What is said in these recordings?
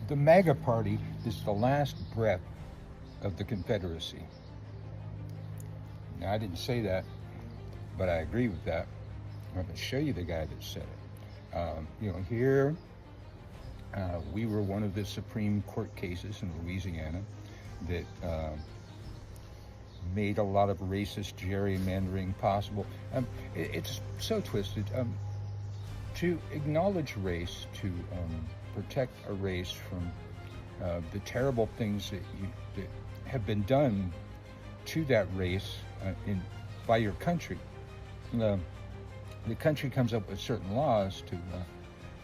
The MAGA party is the last breath of the Confederacy. Now, I didn't say that, but I agree with that. I'm going to show you the guy that said it. Here we were one of the Supreme Court cases in Louisiana that made a lot of racist gerrymandering possible. It's so twisted. To acknowledge race, to protect a race from the terrible things that have been done to that race by your country. The country comes up with certain laws to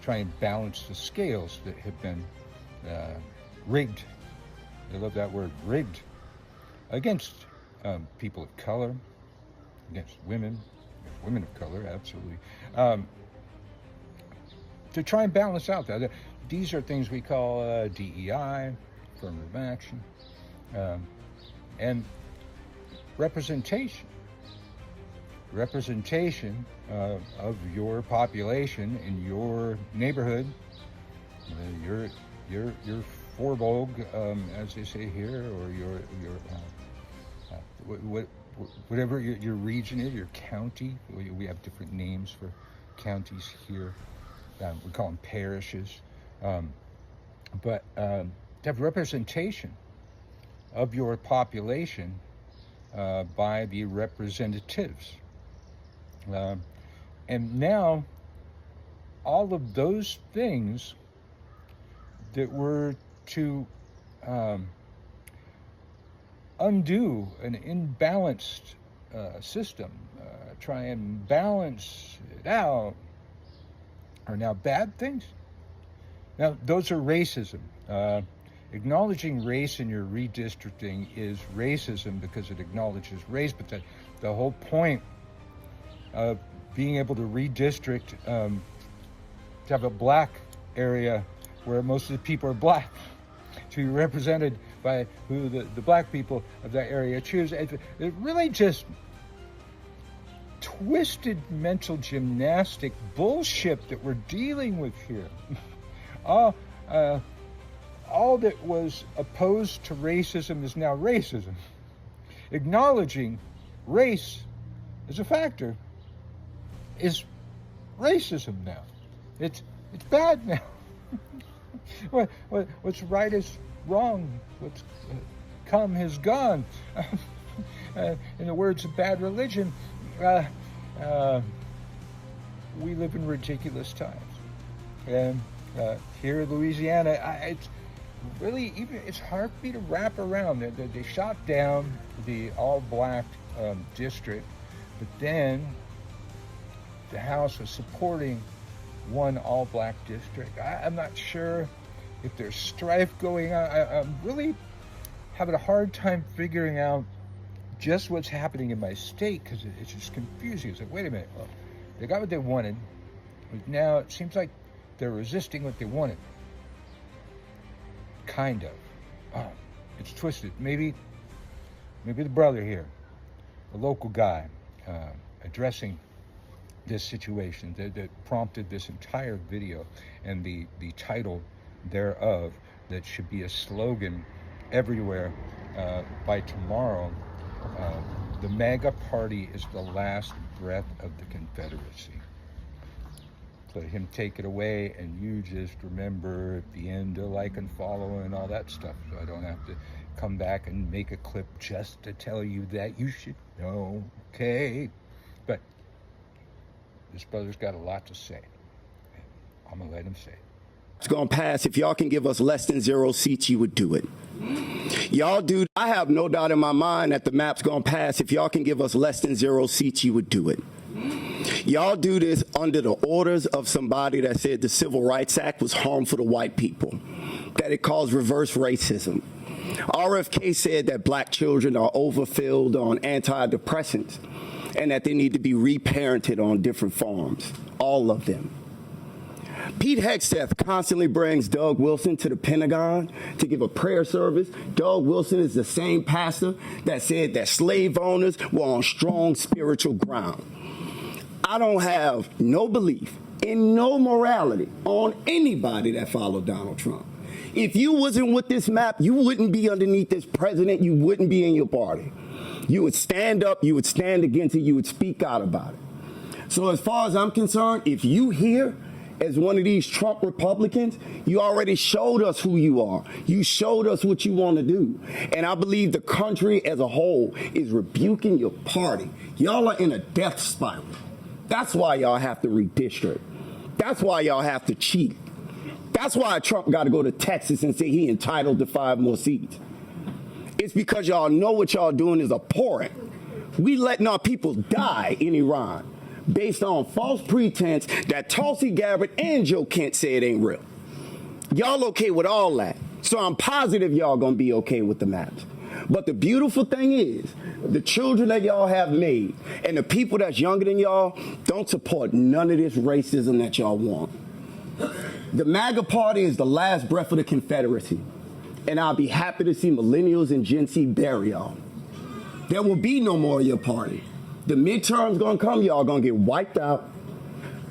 try and balance the scales that have been rigged. I love that word, rigged, against people of color, against women of color, absolutely. To try and balance out that. These are things we call DEI, affirmative action, and representation. Representation of your population in your neighborhood, your Forborg, as they say here, or your whatever your region is, your county. We have different names for counties here. We call them parishes. But to have representation of your population by the representatives. And now, all of those things that were to undo an imbalanced system, try and balance it out, are now bad things. Now, those are racism. Acknowledging race in your redistricting is racism because it acknowledges race, but the whole point of being able to redistrict, to have a black area where most of the people are black, to be represented by who the black people of that area choose. It really just twisted mental gymnastic bullshit that we're dealing with here. All that was opposed to racism is now racism. Acknowledging race as a factor is racism now. It's bad now. What's right is wrong. What's come has gone. In the words of Bad Religion, we live in ridiculous times. And here in Louisiana, it's really, it's hard for me to wrap around. They shot down the all-black district, but then the House was supporting one all-black district. I'm not sure if there's strife going on. I'm really having a hard time figuring out just what's happening in my state, because it's just confusing. It's like, wait a minute, well, they got what they wanted, but now it seems like they're resisting what they wanted. Kind of. Oh, it's twisted. Maybe the brother here, the local guy, addressing this situation that prompted this entire video and the title thereof, that should be a slogan everywhere by tomorrow. The MAGA party is the last breath of the Confederacy. Let him take it away, and you just remember at the end to like and follow and all that stuff, so I don't have to come back and make a clip just to tell you that you should know, okay? But this brother's got a lot to say. I'm gonna let him say it. It's gonna pass. If y'all can give us less than 0 seats, you would do it. Y'all do. I have no doubt in my mind that the map's gonna pass. If y'all can give us less than 0 seats, you would do it. Y'all do this under the orders of somebody that said the Civil Rights Act was harmful to white people, that it caused reverse racism. RFK said that black children are overfilled on antidepressants and that they need to be reparented on different farms, all of them. Pete Hegseth constantly brings Doug Wilson to the Pentagon to give a prayer service. Doug Wilson is the same pastor that said that slave owners were on strong spiritual ground. I don't have no belief in no morality on anybody that followed Donald Trump. If you wasn't with this map, you wouldn't be underneath this president. You wouldn't be in your party. You would stand up. You would stand against it. You would speak out about it. So as far as I'm concerned, if you here as one of these Trump Republicans, you already showed us who you are. You showed us what you want to do. And I believe the country as a whole is rebuking your party. Y'all are in a death spiral. That's why y'all have to redistrict. That's why y'all have to cheat. That's why Trump got to go to Texas and say he entitled to 5 more seats. It's because y'all know what y'all doing is abhorrent. We letting our people die in Iran based on false pretense that Tulsi Gabbard and Joe Kent say it ain't real. Y'all okay with all that. So I'm positive y'all gonna be okay with the maps. But the beautiful thing is, the children that y'all have made and the people that's younger than y'all don't support none of this racism that y'all want. The MAGA party is the last breath of the Confederacy. And I'll be happy to see millennials and Gen Z bury y'all. There will be no more of your party. The midterms gonna come, y'all gonna get wiped out.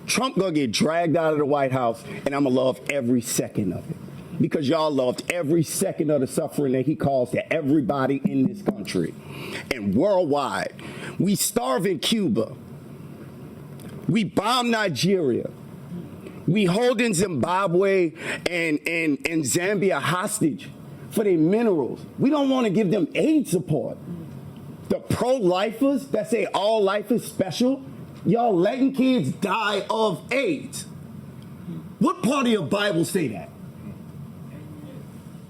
Trump gonna get dragged out of the White House, and I'ma love every second of it. Because y'all loved every second of the suffering that he caused to everybody in this country. And worldwide, we starve in Cuba. We bomb Nigeria. We holding Zimbabwe and Zambia hostage for their minerals. We don't want to give them aid support. The pro-lifers that say all life is special, y'all letting kids die of AIDS. What part of your Bible say that?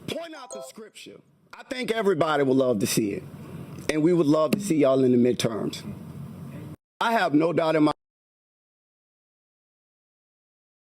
Point out the scripture. I think everybody would love to see it. And we would love to see y'all in the midterms. I have no doubt in my